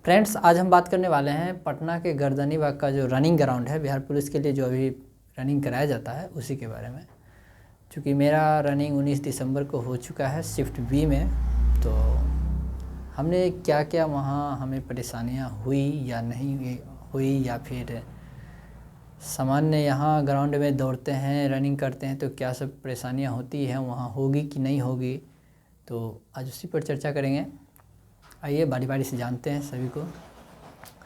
Friends, आज हम बात करने वाले हैं पटना के गर्दनीबाग का जो रनिंग ग्राउंड है बिहार पुलिस के लिए, जो अभी रनिंग कराया जाता है उसी के बारे में। चूँकि मेरा रनिंग 19 दिसंबर को हो चुका है शिफ्ट बी में, तो हमने क्या क्या वहाँ हमें परेशानियाँ हुई या नहीं हुई, या फिर सामान्य यहाँ ग्राउंड में दौड़ते हैं रनिंग करते हैं तो क्या सब परेशानियाँ होती हैं, वहाँ होगी कि नहीं होगी, तो आज उसी पर चर्चा करेंगे। आइए बारी बारी से जानते हैं सभी को।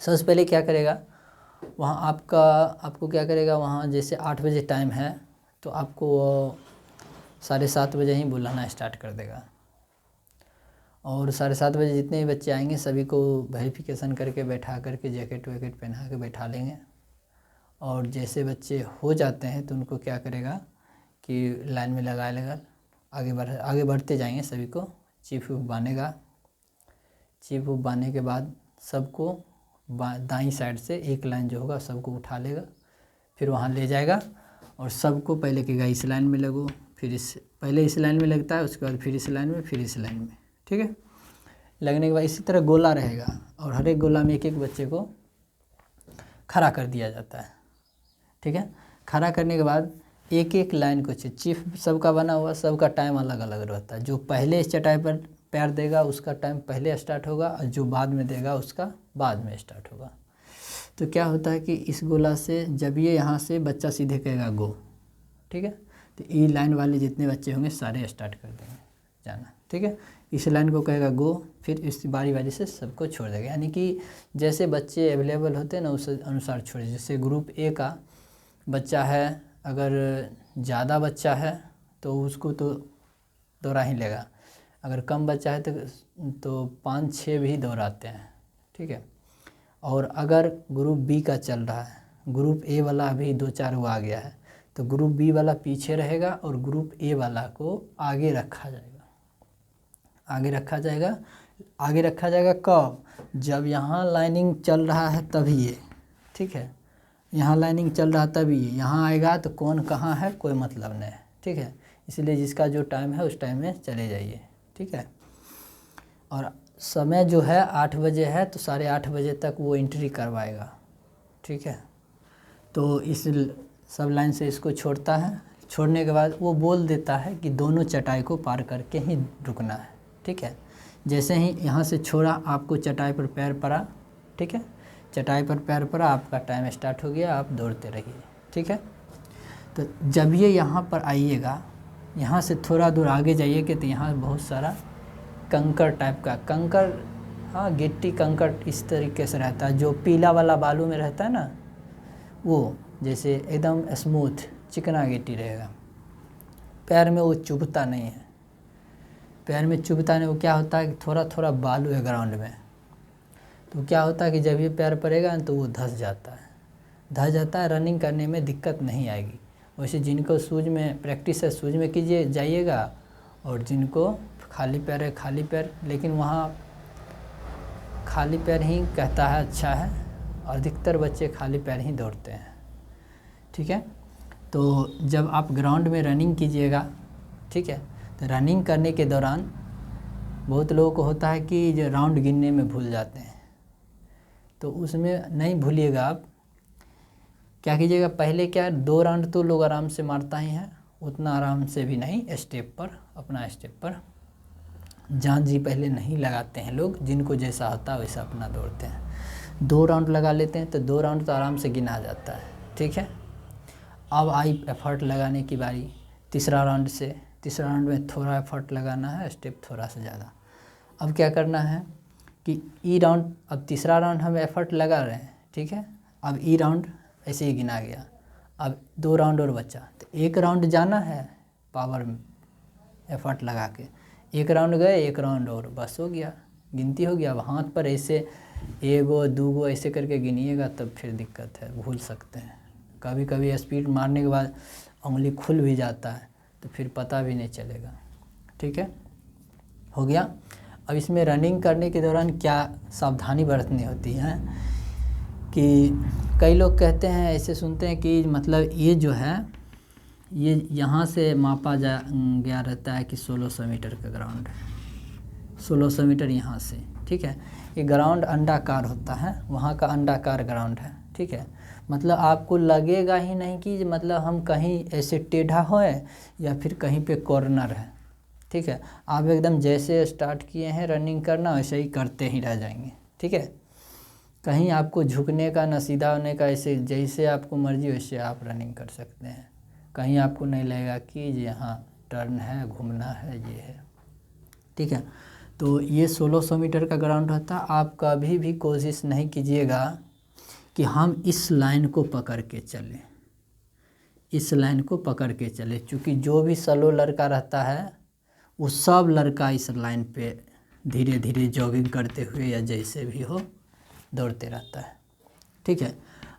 सबसे पहले क्या करेगा वहाँ आपको क्या करेगा, वहाँ जैसे 8 बजे टाइम है तो आपको वो 7:30 बजे ही बुलाना स्टार्ट कर देगा, और 7:30 बजे जितने भी बच्चे आएंगे सभी को वेरिफिकेशन करके बैठा करके जैकेट वैकेट पहना के बैठा लेंगे। और जैसे बच्चे हो जाते हैं तो उनको क्या करेगा कि लाइन में लगा लेगा, आगे बढ़ते जाएंगे, सभी को चीफ बांधेगा। चीफ बांधने के बाद सबको दाईं साइड से एक लाइन जो होगा सबको उठा लेगा, फिर वहाँ ले जाएगा और सबको पहले कहेगा इस लाइन में लगो, फिर पहले इस लाइन में लगता है, उसके बाद फिर इस लाइन में, फिर इस लाइन में, ठीक है। लगने के बाद इसी तरह गोला रहेगा और हर एक गोला में एक एक बच्चे को खड़ा कर दिया जाता है, ठीक है। खड़ा करने के बाद एक एक लाइन को चीफ सबका बना हुआ, सबका टाइम अलग अलग रहता है। जो पहले इस चटाई पर पैर देगा उसका टाइम पहले स्टार्ट होगा, और जो बाद में देगा उसका बाद में स्टार्ट होगा। तो क्या होता है कि इस गोला से जब ये यहाँ से बच्चा सीधे कहेगा गो, ठीक है, तो ई लाइन वाले जितने बच्चे होंगे सारे स्टार्ट कर देंगे जाना, ठीक है। इस लाइन को कहेगा गो, फिर इस बारी बारी से सबको छोड़ देगा, यानी कि जैसे बच्चे अवेलेबल होते हैं ना उस अनुसार छोड़े। जैसे ग्रुप ए का बच्चा है, अगर ज़्यादा बच्चा है तो उसको तो दौड़ा ही लेगा, अगर कम बच्चा है तो 5-6 भी दौड़ाते हैं, ठीक है। और अगर ग्रुप बी का चल रहा है, ग्रुप ए वाला अभी 2-4 वो आ गया है, तो ग्रुप बी वाला पीछे रहेगा और ग्रुप ए वाला को आगे रखा जाएगा। आगे रखा जाएगा कब? जब यहाँ लाइनिंग चल रहा है तभी ये, ठीक है, यहाँ लाइनिंग चल रहा तभी ये, यहाँ आएगा तो कौन कहाँ है कोई मतलब नहीं है, ठीक है। इसलिए जिसका जो टाइम है उस टाइम में चले जाइए, ठीक है। और समय जो है 8 बजे है तो 8:30 बजे तक वो एंट्री करवाएगा, ठीक है। तो इस सब लाइन से इसको छोड़ता है, छोड़ने के बाद वो बोल देता है कि दोनों चटाई को पार करके ही रुकना है, ठीक है। जैसे ही यहाँ से छोड़ा आपको चटाई पर पैर पड़ा, ठीक है, चटाई पर पैर पड़ा, आपका टाइम स्टार्ट हो गया, आप दौड़ते रहिए, ठीक है। तो जब ये यहाँ पर आइएगा, यहाँ से थोड़ा दूर आगे जाइएगा तो यहाँ बहुत सारा कंकड़ टाइप का कंकड़, हाँ गिट्टी कंकड़ इस तरीके से रहता है, जो पीला वाला बालू में रहता है ना, वो जैसे एकदम स्मूथ चिकना गिट्टी रहेगा, पैर में वो चुभता नहीं है, पैर में चुभता नहीं। वो क्या होता है कि थोड़ा थोड़ा बालू है ग्राउंड में, तो क्या होता है कि जब ये पैर पड़ेगा तो वो धंस जाता है, रनिंग करने में दिक्कत नहीं आएगी। वैसे जिनको शूज़ में प्रैक्टिस है शूज़ में कीजिए जाइएगा, और जिनको खाली पैर है खाली पैर, लेकिन वहाँ खाली पैर ही कहता है अच्छा है, और अधिकतर बच्चे खाली पैर ही दौड़ते हैं, ठीक है। तो जब आप ग्राउंड में रनिंग कीजिएगा, ठीक है, तो रनिंग करने के दौरान बहुत लोगों को होता है कि जो राउंड गिनने में भूल जाते हैं, तो उसमें नहीं भूलिएगा। आप क्या कीजिएगा, पहले क्या 2 राउंड तो लोग आराम से मारता ही है, उतना आराम से भी नहीं, स्टेप पर अपना स्टेप पर जान जी पहले नहीं लगाते हैं लोग, जिनको जैसा होता है वैसा अपना दौड़ते हैं। 2 राउंड लगा लेते हैं तो 2 राउंड तो आराम से गिना जाता है, ठीक है। अब आई एफर्ट लगाने की बारी तीसरा राउंड में थोड़ा एफर्ट लगाना है, स्टेप थोड़ा सा ज़्यादा। अब क्या करना है कि ई राउंड, अब तीसरा राउंड हम एफर्ट लगा रहे हैं, ठीक है, अब ई राउंड ऐसे ही गिना गया, अब 2 राउंड और बचा, तो 1 राउंड जाना है पावर एफर्ट लगा के, 1 राउंड गए, 1 राउंड और बस हो गया, गिनती हो गया। अब हाथ पर ऐसे 1 2 ऐसे करके गिनिएगा तब फिर दिक्कत है, भूल सकते हैं। कभी कभी स्पीड मारने के बाद उंगली खुल भी जाता है तो फिर पता भी नहीं चलेगा, ठीक है, हो गया। अब इसमें रनिंग करने के दौरान क्या सावधानी बरतनी होती है कि कई लोग कहते हैं, ऐसे सुनते हैं कि मतलब ये जो है ये यहाँ से मापा गया रहता है कि 1600 मीटर का ग्राउंड है, 1600 मीटर यहाँ से, ठीक है। ये ग्राउंड अंडाकार होता है, वहाँ का अंडाकार ग्राउंड है, ठीक है। मतलब आपको लगेगा ही नहीं कि मतलब हम कहीं ऐसे टेढ़ा होए या फिर कहीं पे कॉर्नर है, ठीक है। आप एकदम जैसे स्टार्ट किए हैं रनिंग करना वैसे ही करते ही रह जाएंगे, ठीक है। कहीं आपको झुकने का न सीधा होने का, ऐसे जैसे आपको मर्जी वैसे आप रनिंग कर सकते हैं। कहीं आपको नहीं लगेगा कि यहाँ टर्न है, घूमना है, ये है, ठीक है। तो ये 1600 मीटर का ग्राउंड रहता है। आप कभी भी कोशिश नहीं कीजिएगा कि हम इस लाइन को पकड़ के चलें, इस लाइन को पकड़ के चले, क्योंकि जो भी स्लो लड़का रहता है वो सब लड़का इस लाइन पे धीरे धीरे जॉगिंग करते हुए या जैसे भी हो दौड़ते रहता है, ठीक है।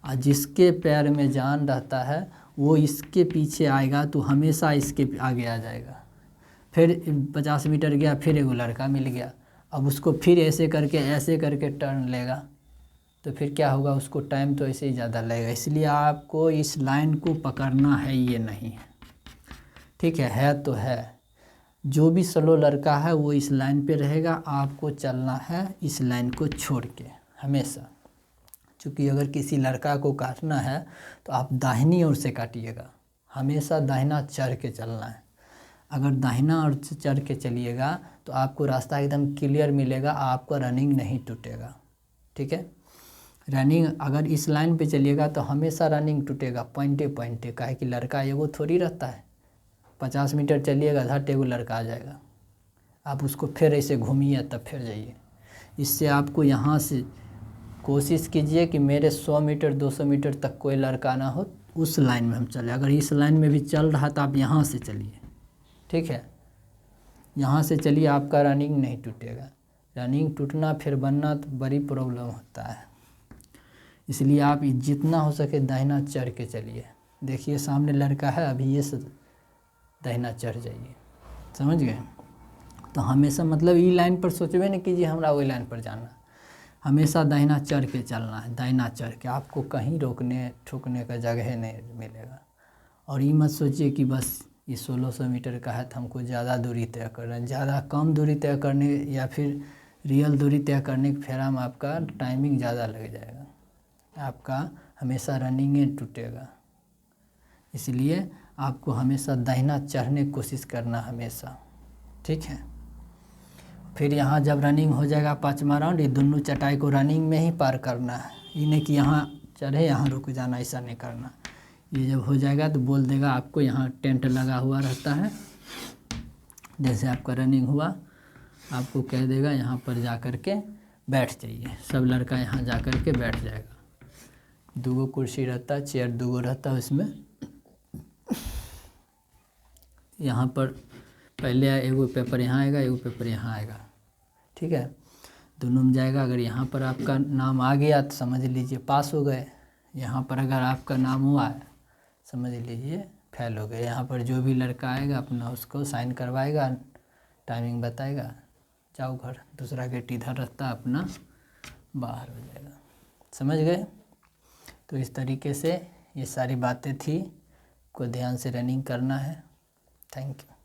और जिसके पैर में जान रहता है वो इसके पीछे आएगा तो हमेशा इसके आगे आ जाएगा। फिर 50 मीटर गया, फिर एगो लड़का मिल गया, अब उसको फिर ऐसे करके टर्न लेगा, तो फिर क्या होगा, उसको टाइम तो ऐसे ही ज़्यादा लगेगा। इसलिए आपको इस लाइन को पकड़ना है, ये नहीं है, ठीक है तो है। जो भी स्लो लड़का है वो इस लाइन पे रहेगा, आपको चलना है इस लाइन को छोड़ के हमेशा। क्योंकि अगर किसी लड़का को काटना है तो आप दाहिनी ओर से काटिएगा, हमेशा दाहिना चढ़ के चलना है। अगर दाहिना ओर से चढ़ के चलिएगा तो आपको रास्ता एकदम क्लियर मिलेगा, आपका रनिंग नहीं टूटेगा, ठीक है। रनिंग अगर इस लाइन पे चलिएगा तो हमेशा रनिंग टूटेगा पॉइंटे, काहे कि लड़का एगो थोड़ी रहता है। 50 मीटर चलिएगा झट एगो लड़का आ जाएगा, आप उसको फिर ऐसे घूमिए तब फिर जाइए। इससे आपको यहाँ से कोशिश कीजिए कि मेरे 100 मीटर 200 मीटर तक कोई लड़का ना हो, उस लाइन में हम चलें। अगर इस लाइन में भी चल रहा तो आप यहाँ से चलिए, ठीक है, यहाँ से चलिए, आपका रनिंग नहीं टूटेगा। रनिंग टूटना फिर बनना तो बड़ी प्रॉब्लम होता है। इसलिए आप जितना हो सके दाहिना चढ़ के चलिए। देखिए सामने लड़का है, अभी ये से दाहिना चढ़ जाइए, समझ गए। तो हमेशा मतलब ई लाइन पर सोचबे नहीं कीजिए हमरा वही लाइन पर जाना, हमेशा दाहिना चढ़ के चलना है। दाहिना चढ़ के आपको कहीं रोकने ठोकने का जगह नहीं मिलेगा। और ये मत सोचिए कि बस ये 1600 मीटर का है तो हमको ज़्यादा दूरी तय करना है। ज़्यादा कम दूरी तय करने या फिर रियल दूरी तय करने के फेरा में आपका टाइमिंग ज़्यादा लग जाएगा, आपका हमेशा रनिंग टूटेगा। इसलिए आपको हमेशा दाहिना चढ़ने की कोशिश करना हमेशा, ठीक है। फिर यहाँ जब रनिंग हो जाएगा 5वां राउंड, ये दोनों चटाई को रनिंग में ही पार करना है। ये नहीं कि यहाँ चढ़े यहाँ रुक जाना, ऐसा नहीं करना। ये जब हो जाएगा तो बोल देगा आपको, यहाँ टेंट लगा हुआ रहता है, जैसे आपका रनिंग हुआ आपको कह देगा यहाँ पर जा कर के बैठ जाइए। सब लड़का यहाँ जा कर के बैठ जाएगा। 2 कुर्सी रहता है, चेयर 2 रहता है, उसमें यहाँ पर पहले एगो पेपर यहाँ आएगा, एगो पेपर यहाँ आएगा, ठीक है। दोनों में जाएगा। अगर यहाँ पर आपका नाम आ गया तो समझ लीजिए पास हो गए। यहाँ पर अगर आपका नाम हुआ है समझ लीजिए फेल हो गए। यहाँ पर जो भी लड़का आएगा अपना उसको साइन करवाएगा, टाइमिंग बताएगा, जाओ घर। दूसरा गेट इधर रहता, अपना बाहर हो जाएगा, समझ गए। तो इस तरीके से ये सारी बातें थी, को ध्यान से रनिंग करना है। Thank you.